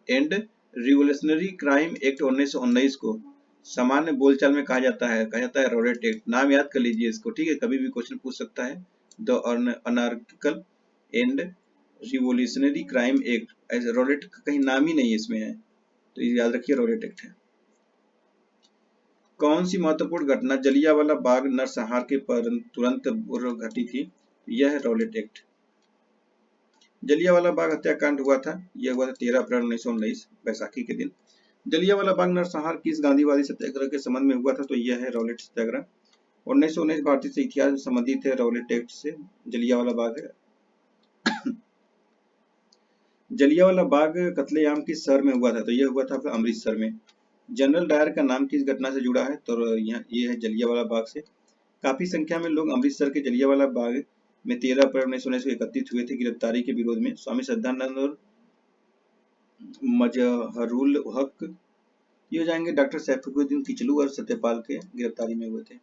and revolutionary crime act 1919 को सामान्य बोलचाल में कहा जाता है रॉलेट एक्ट। नाम याद कर लीजिए इसको, ठीक है, कभी भी क्वेश्चन पूछ सकता है। The anarchical and revolutionary crime act, ऐसे रॉलेट का कहीं नाम ही नहीं इसमें है, तो याद रखिए रॉलेट एक्ट है। कौन सी महत्वपूर्ण घटना जलियांवाला बाग नरसंहार के तुरंत पूर्व घटी थी? यह है रॉलेट एक्ट। जलियांवाला बाग हत्याकांड हुआ था, यह हुआ था 13 अप्रैल 1919 बैसाखी के दिन। जलियांवाला बाग नरसंहार किस गांधीवादी सत्याग्रह के संबंध में हुआ था? तो यह है रॉलेट सत्याग्रह। 1919 भारतीय से इतिहास में संबंधित है रॉलेट एक्ट से, जलियांवाला बाग है। जलियांवाला बाग कत्लेआम किस शहर में हुआ था? तो यह हुआ था आपका अमृतसर में। जनरल डायर का नाम किस घटना से जुड़ा है? तो ये है जलियांवाला बाग से। काफी संख्या में लोग अमृतसर के जलियांवाला बाग में 13 अप्रैल 1919 को एकत्रित हुए थे गिरफ्तारी के विरोध में। स्वामी श्रद्धानंद और मजहरुल हक ये हो जाएंगे डॉक्टर सैफुद्दीन किचलू और सत्यपाल के गिरफ्तारी में हुए थे।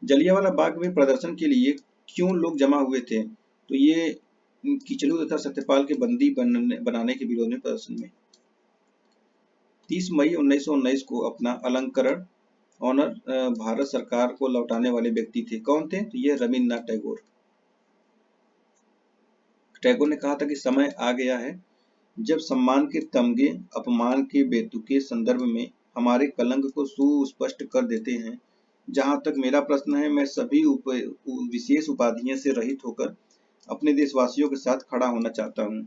जलियांवाला बाग में प्रदर्शन के लिए क्यों लोग जमा हुए थे? तो ये किचलू तथा सत्यपाल के बंदी बनाने के विरोध में प्रदर्शन में। 30 मई 1919 को अपना अलंकरण ऑनर भारत सरकार को लौटाने वाले व्यक्ति थे। कौन थे? तो ये रविन्द्रनाथ टैगोर। टैगोर ने कहा था कि समय आ गया है जब सम्मान के तमगे अपमान के बेतुके संदर्भ में हमारे कलंक को सुस्पष्ट कर देते हैं। जहां तक मेरा प्रश्न है, मैं सभी विशेष उपाधियों से रहित होकर अपने देशवासियों के साथ खड़ा होना चाहता हूं।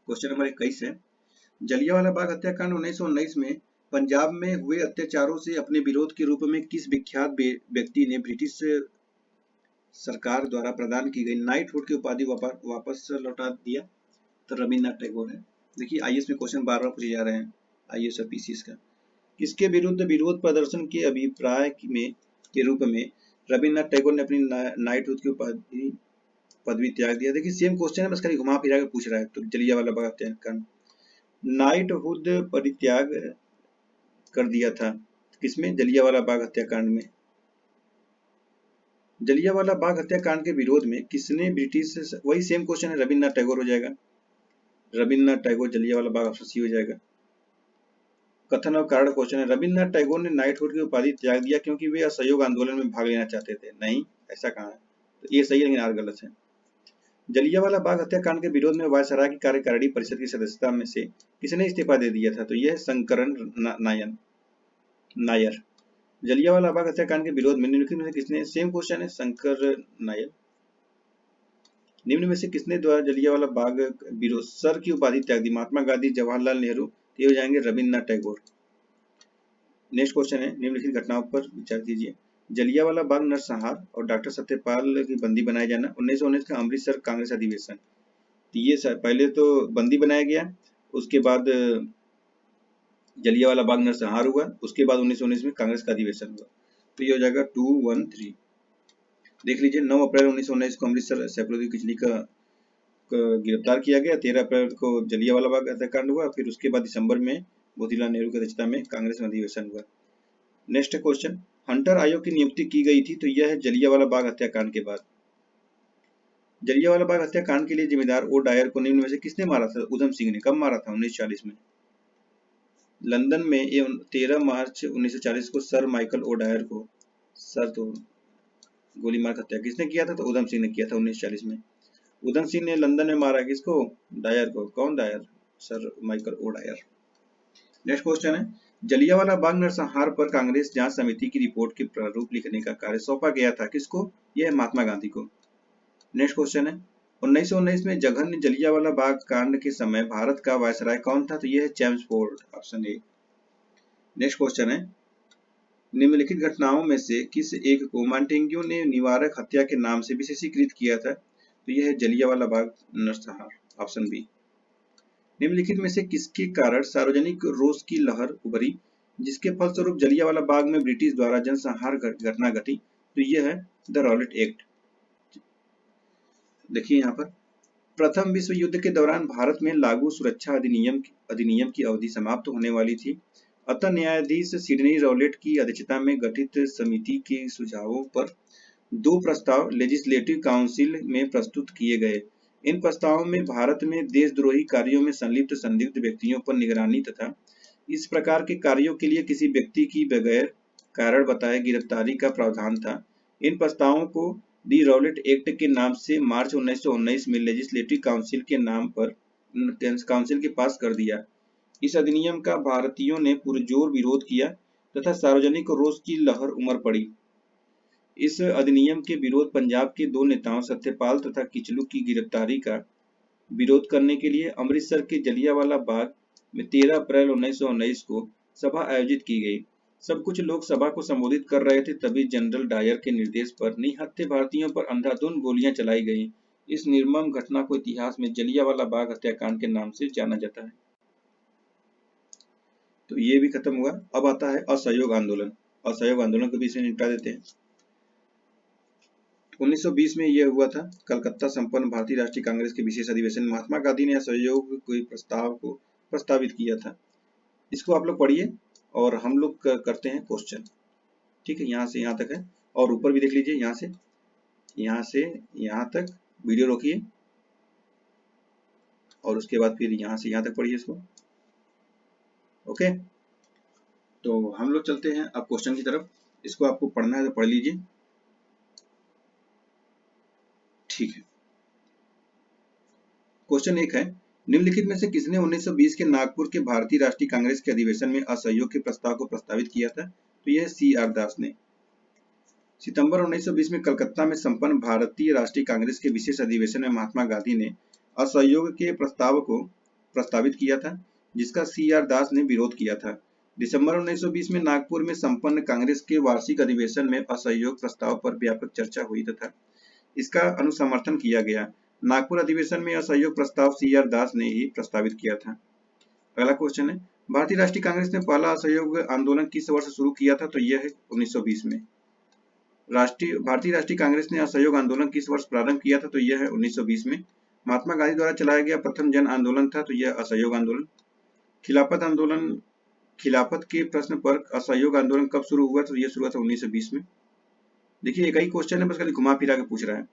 क्वेश्चन नंबर 21 है, जलियांवाला बाग हत्याकांड 1919 में पंजाब में हुए अत्याचारों से अपने विरोध के रूप में किस विख्यात व्यक्ति ने ब्रिटिश सरकार द्वारा प्रदान की गई नाइटहुड की उपाधि वापस लौटा दिया? तो रविन्द्रनाथ टैगोर है। देखिए आईएएस में क्वेश्चन बार बार पूछे जा रहे हैं, आईएएस और पीसीएस का। किसके विरुद्ध विरोध प्रदर्शन के अभिप्राय में के रूप में रविन्द्रनाथ टैगोर ने अपनी नाइटहुड की पदवी त्याग दिया? देखिए सेम क्वेश्चन है, बस खाली घुमा फिरा के पूछ रहा है। तो जलियांवाला बाग हत्याकांड नाइटहुड परित्याग कर दिया था किसमें? जलियांवाला बाग हत्याकांड में। जलियांवाला बाग हत्याकांड के विरोध में किसने ब्रिटिश, वही सेम क्वेश्चन है, रविन्द्रनाथ टैगोर हो जाएगा। रविन्द्रनाथ टैगोर जलियांवाला बाग ऑप्शन सी हो जाएगा। कथन और कारण क्वेश्चन है, रविन्द्रनाथ टैगोर ने नाइटहुड की उपाधि त्याग दिया क्योंकि वे असहयोग आंदोलन में भाग लेना चाहते थे। नहीं, ऐसा कहाँ है? तो ये सही है लेकिन आर गलत है। जलियांवाला बाग हत्याकांड के विरोध में वायसराय की कार्यकारिणी परिषद की सदस्यता में से किसने इस्तीफा दे दिया था? तो यह शंकरन नायर। जलियांवाला बाग हत्याकांड के विरोध में निम्नलिखित में से किसने, सेम क्वेश्चन है, शंकर नायर। निम्न में से किसने द्वारा जलियांवाला बाग विरोध सर की उपाधि त्याग दी? महात्मा गांधी, जवाहरलाल नेहरू, ये हो जाएंगे रविन्द्रनाथ टैगोर। नेक्स्ट क्वेश्चन है, निम्नलिखित घटनाओं पर विचार कीजिए। जलियांवाला बाग नरसंहार और डॉक्टर सत्यपाल की बंदी बनाए जाना। 1919 का अमृतसर कांग्रेस अधिवेशन। तो ये पहले तो बंदी बनाया गया, उसके बाद जलियांवाला बाग नरसंहार हुआ, उसके बाद 1919 में कांग्रेस का अधिवेशन हुआ। तो ये हो जाएगा 213। देख लीजिए 9 अप्रैल 1919 को अमृतसर सैफुद्दीन किचली का गिरफ्तार किया गया। 13 अप्रैल को जलियांवाला बाग हत्याकांड हुआ, फिर उसके बाद दिसंबर में मोतीलाल नेहरू की अध्यक्षता में कांग्रेस में अधिवेशन हुआ। नेक्स्ट क्वेश्चन, हंटर आयोग की नियुक्ति की गई थी। तो यह है जलियांवाला बाग हत्याकांड के बाद। जलियांवाला बाग हत्याकांड के लिए जिम्मेदार ओ डायर को निम्न में से किसने मारा था? उधम सिंह ने। कब मारा था? 1940 में। लंदन में 13 मार्च 1940 को सर माइकल ओ डायर को गोली मार हत्या किसने किया था? तो उधम सिंह ने किया था 1940 में। उधम सिंह ने लंदन में मारा किसको? डायर को। कौन Dyer? Sir Michael O Dyer. Next question है, जलियांवाला बाग नरसंहार पर कांग्रेस जांच समिति की रिपोर्ट के प्रारूप लिखने का कार्य सौंपा गया था किसको? यह महात्मा गांधी को। नेक्स्ट क्वेश्चन है, 1919 में जघन्य जलियांवाला बाग कांड के समय भारत का वायसराय कौन था? तो यह है Chelmsford, option A. Next question है, निम्नलिखित घटनाओं में से किस एक को मॉन्टेग्यू ने निवारक हत्या के नाम से विशेषीकृत किया था? तो यह है जलियांवाला बाग नरसंहार, ऑप्शन बी। निम्नलिखित में से किसके कारण सार्वजनिक रोष की लहर उभरी जिसके फलस्वरूप जलियांवाला बाग में ब्रिटिश द्वारा जनसंहार घटना घटी? तो यह है द रॉलेट एक्ट। देखिए यहाँ पर, प्रथम विश्व युद्ध के दौरान भारत में लागू सुरक्षा अधिनियम की अवधि समाप्त होने वाली थी। अतः न्यायाधीश सिडनी रॉलेट की अध्यक्षता में गठित समिति के सुझावों पर 2 प्रस्ताव लेजिस्लेटिव काउंसिल में प्रस्तुत किए गए। इन प्रस्तावों में भारत में देशद्रोही कार्यों में संलिप्त संदिग्ध व्यक्तियों पर निगरानी तथा इस प्रकार के कार्यों के लिए किसी व्यक्ति की बगैर कारण बताए गिरफ्तारी का प्रावधान था। इन प्रस्तावों को दी रॉलेट एक्ट के नाम से मार्च 1919 में लेजिस्लेटिव काउंसिल के नाम पर काउंसिल के पास कर दिया। इस अधिनियम का भारतीयों ने पुरजोर विरोध किया तथा सार्वजनिक रोष की लहर उमड़ पड़ी। इस अधिनियम के विरोध पंजाब के दो नेताओं सत्यपाल तथा किचलू की गिरफ्तारी का विरोध करने के लिए अमृतसर के जलियांवाला बाग में 13 अप्रैल 1919 को सभा आयोजित की गई। सब कुछ लोग सभा को संबोधित कर रहे थे, तभी जनरल डायर के निर्देश पर निहत्थे भारतीयों पर अंधाधुंध गोलियां चलाई गईं। इस निर्मम घटना को इतिहास में जलियांवाला बाग हत्याकांड के नाम से जाना जाता है। तो ये भी खत्म हुआ। अब आता है असहयोग आंदोलन। असहयोग आंदोलन को भी इसे निपटा देते हैं। 1920 में यह हुआ था। कलकत्ता संपन्न भारतीय राष्ट्रीय कांग्रेस के विशेष अधिवेशन में महात्मा गांधी ने असहयोग के प्रस्ताव को प्रस्तावित किया था। इसको आप लोग पढ़िए और हम लोग करते हैं क्वेश्चन। ठीक है, यहाँ से यहाँ तक है और ऊपर भी देख लीजिए, यहाँ से यहाँ तक वीडियो रोकिए और उसके बाद फिर यहाँ से यहाँ तक पढ़िए इसको। ओके, तो हम लोग चलते हैं अब क्वेश्चन की तरफ। इसको आपको पढ़ना है तो पढ़ लीजिए। ठीक है, क्वेश्चन 1 है, निम्नलिखित में से किसने 1920 के नागपुर के भारतीय राष्ट्रीय कांग्रेस के अधिवेशन में असहयोग के प्रस्ताव को प्रस्तावित किया था? तो यह CR दास ने। सितंबर 1920 में कलकत्ता में संपन्न भारतीय राष्ट्रीय कांग्रेस के विशेष अधिवेशन में महात्मा गांधी ने असहयोग के प्रस्ताव को प्रस्तावित किया था, जिसका CR दास ने विरोध किया था। दिसंबर 1920 में नागपुर में संपन्न कांग्रेस के वार्षिक अधिवेशन में असहयोग प्रस्ताव पर व्यापक चर्चा हुई तथा इसका अनुसमर्थन किया गया। नागपुर अधिवेशन में असहयोग प्रस्ताव CR दास ने ही प्रस्तावित किया था। अगला क्वेश्चन है, भारतीय राष्ट्रीय कांग्रेस ने पहला असहयोग आंदोलन किस वर्ष शुरू किया था? तो यह है 1920 में। भारतीय राष्ट्रीय कांग्रेस ने असहयोग आंदोलन किस वर्ष प्रारंभ किया था? तो यह है 1920 में। महात्मा गांधी द्वारा चलाया गया प्रथम जन आंदोलन था, तो यह असहयोग आंदोलन। खिलाफत आंदोलन, खिलाफत के प्रश्न पर असहयोग आंदोलन कब शुरू हुआ? तो यह शुरू हुआ था 1920 में। देखिए, एक ही क्वेश्चन है, बस खाली घुमा फिरा के पूछ रहा है।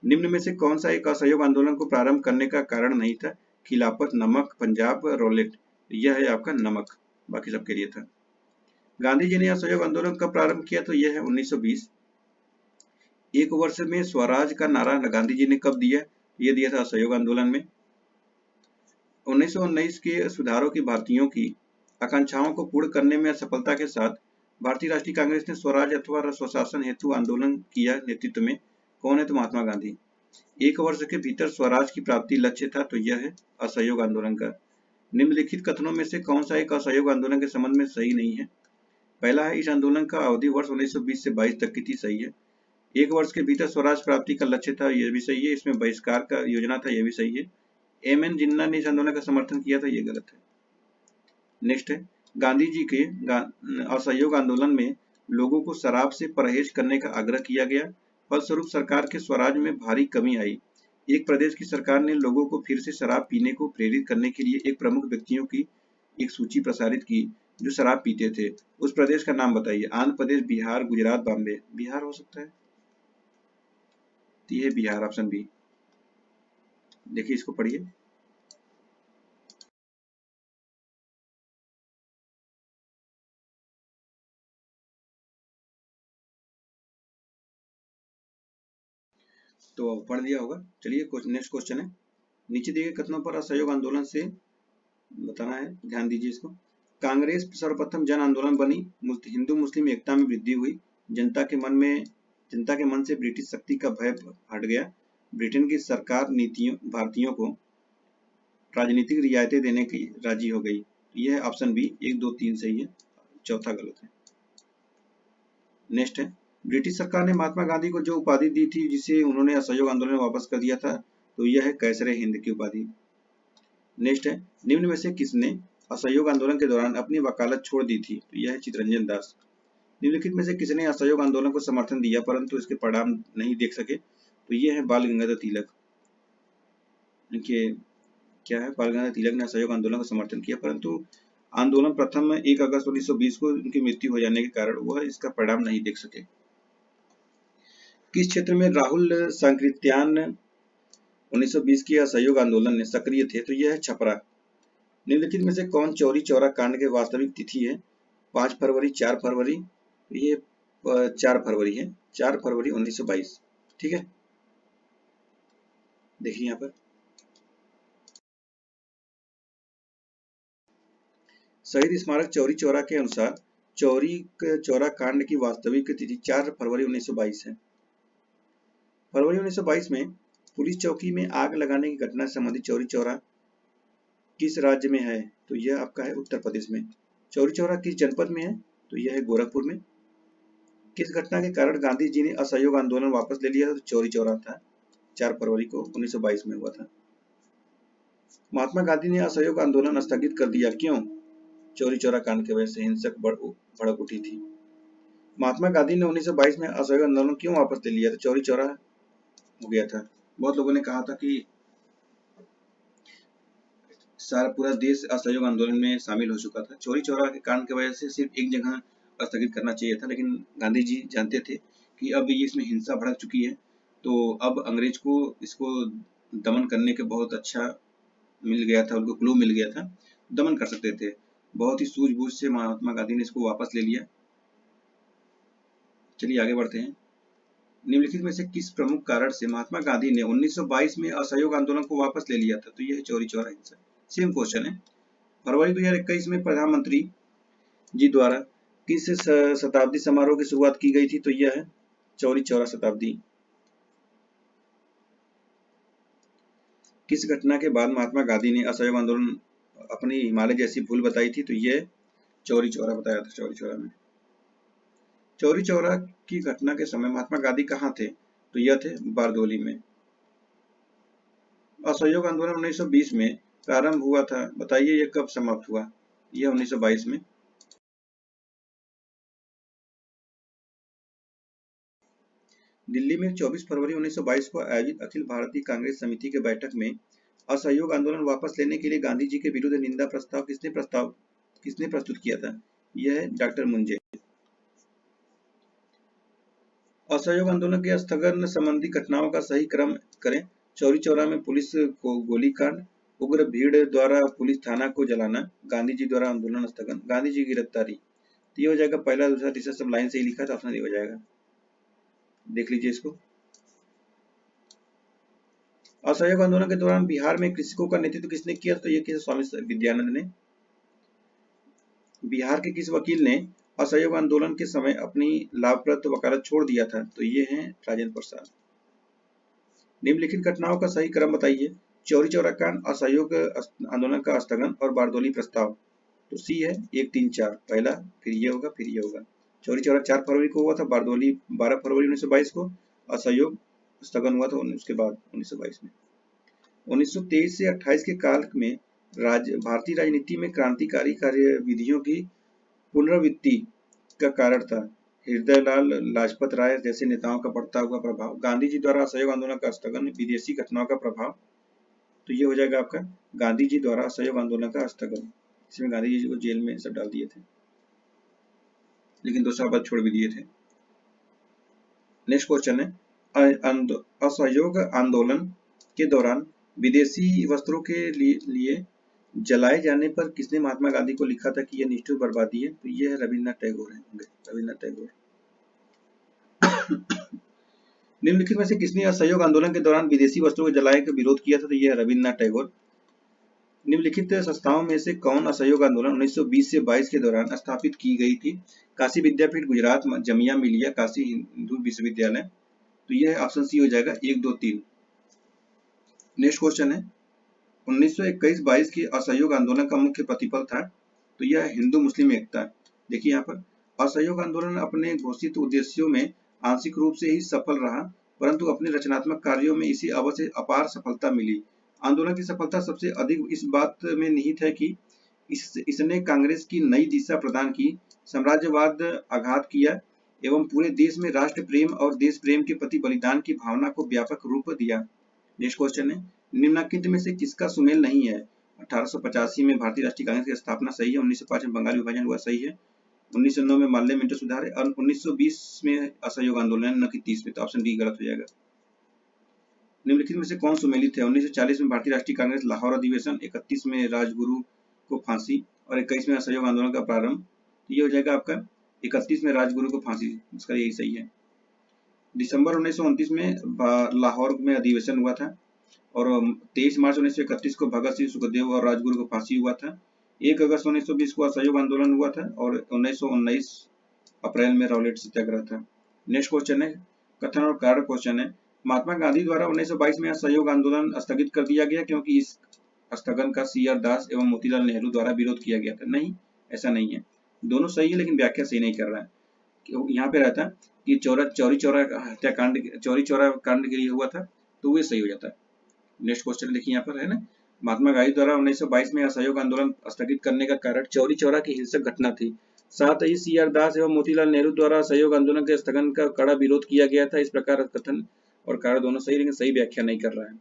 निम्न में से कौन सा एक असहयोग आंदोलन को प्रारंभ करने का कारण नहीं था? खिलाफत, नमक, पंजाब, रोलेट। यह है आपका नमक, बाकी सबके लिए था। गांधी जी ने असहयोग आंदोलन कब प्रारंभ किया? तो यह है 1920। एक वर्ष में स्वराज का नारा गांधी जी ने कब दिया? यह दिया था असहयोग आंदोलन में। 1919 के सुधारों की भारतीयों की आकांक्षाओं को पूर्ण करने में असफलता के साथ भारतीय राष्ट्रीय कांग्रेस ने स्वराज अथवा स्वशासन हेतु आंदोलन किया। नेतृत्व में कौन है? तो महात्मा गांधी। एक वर्ष के भीतर स्वराज की प्राप्ति लक्ष्य था, तो यह है असहयोग आंदोलन का। निम्नलिखित कथनों में से कौन सा एक असहयोग आंदोलन के संबंध में सही नहीं है? पहला है, इस आंदोलन का अवधि वर्ष 1920 से 22 तक की थी, सही है। एक वर्ष के भीतर स्वराज प्राप्ति का लक्ष्य था, यह भी सही है। इसमें बहिष्कार का योजना था, यह भी सही है। MN जिन्ना ने इस आंदोलन का समर्थन किया था, यह गलत है। नेक्स्ट है, गांधी जी के असहयोग आंदोलन में लोगों को शराब से परहेज करने का आग्रह किया गया। फलस्वरूप सरकार के स्वराज में भारी कमी आई। एक प्रदेश की सरकार ने लोगों को फिर से शराब पीने को प्रेरित करने के लिए एक प्रमुख व्यक्तियों की एक सूची प्रसारित की जो शराब पीते थे। उस प्रदेश का नाम बताइए। आंध्र प्रदेश, बिहार, गुजरात, बॉम्बे। बिहार हो सकता है, ये है बिहार, ऑप्शन बी। देखिए, इसको पढ़िए। तो पढ़ लिया होगा। चलिए, नेक्स्ट क्वेश्चन है, नीचे दिए गए कथनों पर असहयोग आंदोलन से बताना है, ध्यान दीजिए इसको। कांग्रेस सर्वप्रथम जन आंदोलन बनी, हिंदू मुस्लिम एकता में वृद्धि हुई, जनता के मन से ब्रिटिश शक्ति का भय हट गया, ब्रिटेन की सरकार नीतियों भारतीयों को राजनीतिक रियायतें देने की राजी हो गई। यह ऑप्शन बी 1, 2, 3 सही है, चौथा गलत है। नेक्स्ट है, ब्रिटिश सरकार ने महात्मा गांधी को जो उपाधि दी थी जिसे उन्होंने असहयोग आंदोलन में वापस कर दिया था, तो यह है कैसरे हिंद की उपाधि। नेक्स्ट है, निम्न में से किसने असहयोग आंदोलन के दौरान अपनी वकालत छोड़ दी थी? तो यह है चितरंजन दास। निम्नलिखित में से किसने असहयोग आंदोलन को समर्थन दिया परंतु इसके परिणाम नहीं देख सके? तो यह है बाल गंगाधर तिलक। देखिए क्या है, बाल गंगाधर तिलक ने असहयोग आंदोलन का समर्थन किया परंतु आंदोलन प्रथम 1 अगस्त 1920 को उनकी मृत्यु हो जाने के कारण वह इसका परिणाम नहीं देख सके। किस क्षेत्र में राहुल सांकृत्यान 1920 के असहयोग आंदोलन में सक्रिय थे? तो यह है छपरा। निम्नलिखित में से कौन चौरी चौरा कांड के वास्तविक तिथि है? 5 फरवरी, 4 फरवरी। ये 4 फरवरी है, 4 फरवरी 1922। ठीक है, देखिए यहाँ पर शहीद स्मारक चौरी चौरा के अनुसार चौरी चौरा कांड की वास्तविक तिथि 4 फरवरी 1922 है। फरवरी 1922 में पुलिस चौकी में आग लगाने की घटना से संबंधित चौरी चौरा किस राज्य में है? तो यह आपका है उत्तर प्रदेश में। चौरी चौरा किस जनपद में है? तो यह है गोरखपुर में। किस घटना के कारण गांधी जी ने असहयोग आंदोलन वापस ले लिया? तो चौरी चौरा था, 4 फरवरी को 1922 में हुआ था। महात्मा गांधी ने असहयोग आंदोलन स्थगित कर दिया, क्यों? चौरी चौरा कांड की वजह से हिंसक भड़क उठी थी। महात्मा गांधी ने 1922 में असहयोग आंदोलन क्यों वापस ले लिया? तो चौरी चौरा हो गया था। बहुत लोगों ने कहा था कि सारा पूरा देश असहयोग आंदोलन में शामिल हो चुका था। चौरी चौरा के कांड की वजह से सिर्फ एक जगह स्थगित करना चाहिए था, लेकिन गांधी जी जानते थे कि अब ये इसमें हिंसा भड़क चुकी है, तो अब अंग्रेज को इसको दमन करने के बहुत अच्छा मिल गया था, उनको क्लू मिल गया था, दमन कर सकते थे। बहुत ही सूझबूझ से महात्मा गांधी ने इसको वापस ले लिया। चलिए आगे बढ़ते हैं। निम्नलिखित में से किस प्रमुख कारण से महात्मा गांधी ने 1922 में असहयोग आंदोलन को वापस ले लिया था? तो यह है चौरी चौरा हिंसा। सेम क्वेश्चन है। फरवरी 2021 में प्रधानमंत्री जी द्वारा किस शताब्दी समारोह की शुरुआत की गई थी? तो यह है चौरी चौरा शताब्दी। किस घटना के बाद महात्मा गांधी ने असहयोग आंदोलन अपनी हिमालय जैसी भूल बताई थी? तो यह चौरी चौरा बताया था। चौरी चौरा में चौरी चौरा की घटना के समय महात्मा गांधी कहाँ थे? तो यह थे बारदोली में। असहयोग आंदोलन 1920 में प्रारंभ हुआ था, बताइए यह कब समाप्त हुआ? यह 1922 में। दिल्ली में 24 फरवरी 1922 को आयोजित अखिल भारतीय कांग्रेस समिति के बैठक में असहयोग आंदोलन वापस लेने के लिए गांधी जी के विरुद्ध निंदा प्रस्ताव किसने प्रस्तुत किया था? यह है डॉक्टर मुंजे। असहयोग आंदोलन के स्थगन संबंधी घटनाओं का सही क्रम करें। चौरी चौरा में पुलिस को गोलीकांड, उग्र भीड़ द्वारा पुलिस थाना को जलाना, गांधी जी द्वारा आंदोलन स्थगन, गांधी जी की गिरफ्तारी। तो ये हो जाएगा पहला, दूसरा, तीसरा सब लाइन से ही लिखा था, ऑप्शन हो जाएगा। देख लीजिए इसको। असहयोग आंदोलन के दौरान बिहार में कृषकों का नेतृत्व किसने किया? तो ये किया स्वामी विद्यानंद ने। बिहार के किस वकील ने असहयोग आंदोलन के समय अपनी लाभप्रद वकालत छोड़ दिया था? तो ये हैं राजेंद्र प्रसाद। निम्नलिखित घटनाओं का सही क्रम बताइए। चौरी चौरा कांड, असहयोग आंदोलन का स्थगन और बारदोली प्रस्ताव। तो सी है 1, 3, 4, पहला, फिर ये होगा, फिर ये होगा। चौरी चौरा 4 फरवरी को हुआ था, बारदोली 12 फरवरी 1922 को, असहयोग स्थगन हुआ था उसके बाद 1922 में। 1923 से 28 के काल में भारतीय राजनीति में क्रांतिकारी कार्यविधियों की पुनरावृत्ति का कारण था हृदयलाल लाजपत राय जैसे नेताओं का बढ़ता हुआ प्रभाव, गांधी जी द्वारा असहयोग आंदोलन का स्थगन, विदेशी घटनाओं का प्रभाव। तो ये हो जाएगा आपका गांधी जी द्वारा असहयोग आंदोलन का स्थगन। इसमें गांधी जी को जेल में सब डाल दिए थे, लेकिन 2 साल बाद छोड़ भी दिए थे। नेक्स्ट क्वेश्चन है, असहयोग आंदोलन के दौरान विदेशी वस्त्रों के लिए जलाए जाने पर किसने महात्मा गांधी को लिखा था कि यह निष्ठुर बर्बादी है? तो यह है रविन्द्रनाथ टैगोर है, रविन्द्रनाथ टैगोर। निम्नलिखित में से किसने असहयोग आंदोलन के दौरान विदेशी वस्त्रों के जलाए का विरोध किया था? तो यह है रविन्द्रनाथ टैगोर। निम्नलिखित संस्थाओं में से कौन असहयोग आंदोलन 1920 से 22 के दौरान स्थापित की गई थी? काशी विद्यापीठ, गुजरात, जमिया मिलिया, काशी हिंदू विश्वविद्यालय। तो यह ऑप्शन सी हो जाएगा 1, 2, 3। नेक्स्ट क्वेश्चन है, 1921-22 के असहयोग आंदोलन का मुख्य प्रतिफल था? तो यह हिंदू मुस्लिम एकता। देखिए यहाँ पर असहयोग आंदोलन अपने घोषित उद्देश्यों में आंशिक रूप से ही सफल रहा, परंतु अपने रचनात्मक कार्यों में इसे अवश्य अपार सफलता मिली। आंदोलन की सफलता सबसे अधिक इस बात में निहित है कि इसने कांग्रेस की नई दिशा प्रदान की, साम्राज्यवाद आघात किया एवं पूरे देश में राष्ट्र प्रेम और देश प्रेम के प्रति बलिदान की भावना को व्यापक रूप दिया। नेक्स्ट क्वेश्चन है, निम्नलिखित में से किसका सुमेल नहीं है? 1885 में भारतीय राष्ट्रीय कांग्रेस की स्थापना सही है, 1905 में बंगाल विभाजन हुआ सही है, 1909 में माल्य मिंटो सुधार है, और 1920 में असहयोग आंदोलन, न कि 30 में। तो ऑप्शन डी गलत हो जाएगा। निम्नलिखित में से कौन सुमेलित है? 1940 में भारतीय राष्ट्रीय कांग्रेस लाहौर अधिवेशन, 31 में राजगुरु को फांसी और 21 में असहयोग आंदोलन का प्रारंभ। ये हो जाएगा आपका 31 में राजगुरु को फांसी, इसका यही सही है। दिसंबर 1929 में लाहौर में अधिवेशन हुआ था और 23 मार्च 1931 को भगत सिंह, सुखदेव और राजगुरु को फांसी हुआ था। 1 अगस्त 1920 को असहयोग आंदोलन हुआ था और 1919 अप्रैल में रॉलेट सत्याग्रह था। नेक्स्ट क्वेश्चन है कथन और कारण क्वेश्चन है, महात्मा गांधी द्वारा 1922 में असहयोग आंदोलन स्थगित कर दिया गया क्योंकि इस स्थगन का CR दास एवं मोतीलाल नेहरू द्वारा विरोध किया गया था। नहीं, ऐसा नहीं है, दोनों सही है लेकिन व्याख्या सही नहीं कर रहा है। यहाँ पे रहता कि चौरी चौरा हत्याकांड, चौरी चौरा कांड के लिए हुआ था, तो वो सही हो जाता है। नेक्स्ट क्वेश्चन देखिए यहाँ पर है ना, महात्मा गांधी द्वारा 1922 में असहयोग आंदोलन स्थगित करने का कारण चौरी चौरा की हिंसक घटना थी। साथ ही CR दास एवं मोतीलाल नेहरू द्वारा असहयोग आंदोलन के स्थगन का कड़ा विरोध किया गया था। इस प्रकार कथन और कारण दोनों सही, लेकिन सही व्याख्या नहीं कर रहा है।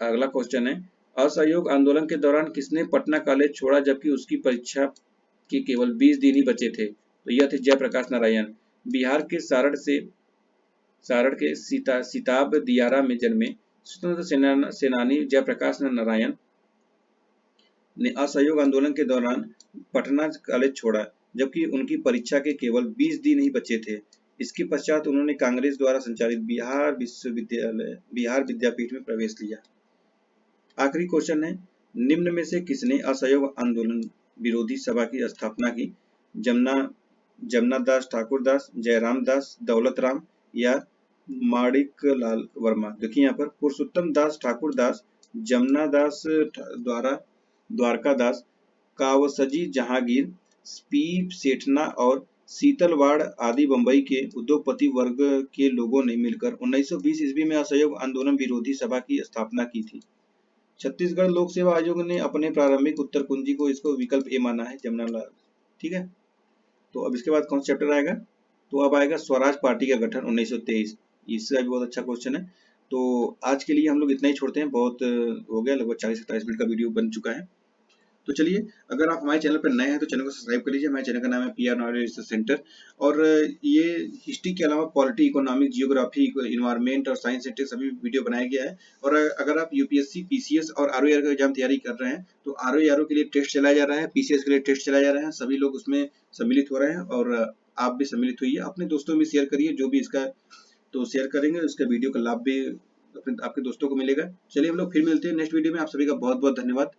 अगला क्वेश्चन है, असहयोग आंदोलन के दौरान किसने पटना कॉलेज छोड़ा जबकि उसकी परीक्षा के केवल 20 दिन ही बचे थे? तो यह थे जयप्रकाश नारायण। बिहार के सारण के सिताब दियारा में जन्मे स्वतंत्रता सेनानी जयप्रकाश नारायण ने असहयोग आंदोलन के दौरान पटना कॉलेज छोड़ा जबकि उनकी परीक्षा के केवल 20 दिन ही बचे थे। इसके पश्चात उन्होंने कांग्रेस द्वारा संचालित बिहार विद्यापीठ में प्रवेश लिया। आखिरी क्वेश्चन है, निम्न में से किसने असहयोग आंदोलन विरोधी सभा की स्थापना की? जमना दास ठाकुर दास, जयराम दास, दौलत राम या माणिक लाल वर्मा? देखिए यहाँ पर पुरुषोत्तम दास ठाकुर दास, जमना दास द्वारा द्वारका दास, कावसजी जहांगीर, पी सेठना और शीतलवाड़ आदि बंबई के उद्योगपति वर्ग के लोगों ने मिलकर 1920 ईस्वी में असहयोग आंदोलन विरोधी सभा की स्थापना की थी। छत्तीसगढ़ लोक सेवा आयोग ने अपने प्रारंभिक उत्तर कुंजी को इसको विकल्प ए माना है, जमनालाल। ठीक है, तो अब इसके बाद कौन सा चैप्टर आएगा? तो अब आएगा स्वराज पार्टी का गठन 1923। इसका भी बहुत अच्छा क्वेश्चन है। तो आज के लिए हम लोग इतना ही छोड़ते हैं, बहुत हो गया, लगभग 40-47 मिनट का वीडियो बन चुका है। तो चलिए, अगर आप हमारे चैनल पर नए हैं तो चैनल को सब्सक्राइब कर लीजिए। हमारे चैनल का नाम है PR नॉलेज रिसर्च सेंटर और ये हिस्ट्री के अलावा पॉलिटी, इकोनॉमिक, जियोग्राफी, इन्वायरमेंट और साइंस सेंटर सभी वीडियो बनाया गया है। और अगर आप UPSC, PCS और ROE का एग्जाम तैयारी कर रहे हैं तो ROE के लिए टेस्ट चलाया जा रहा है, PCS के लिए टेस्ट चलाया जा रहा है, सभी लोग उसमें सम्मिलित हो रहे हैं और आप भी सम्मिलित हुई है। अपने दोस्तों में शेयर करिए, जो भी इसका तो शेयर करेंगे उसका वीडियो का लाभ भी आपके दोस्तों को मिलेगा। चलिए हम लोग फिर मिलते हैं नेक्स्ट वीडियो में। आप सभी का बहुत बहुत धन्यवाद।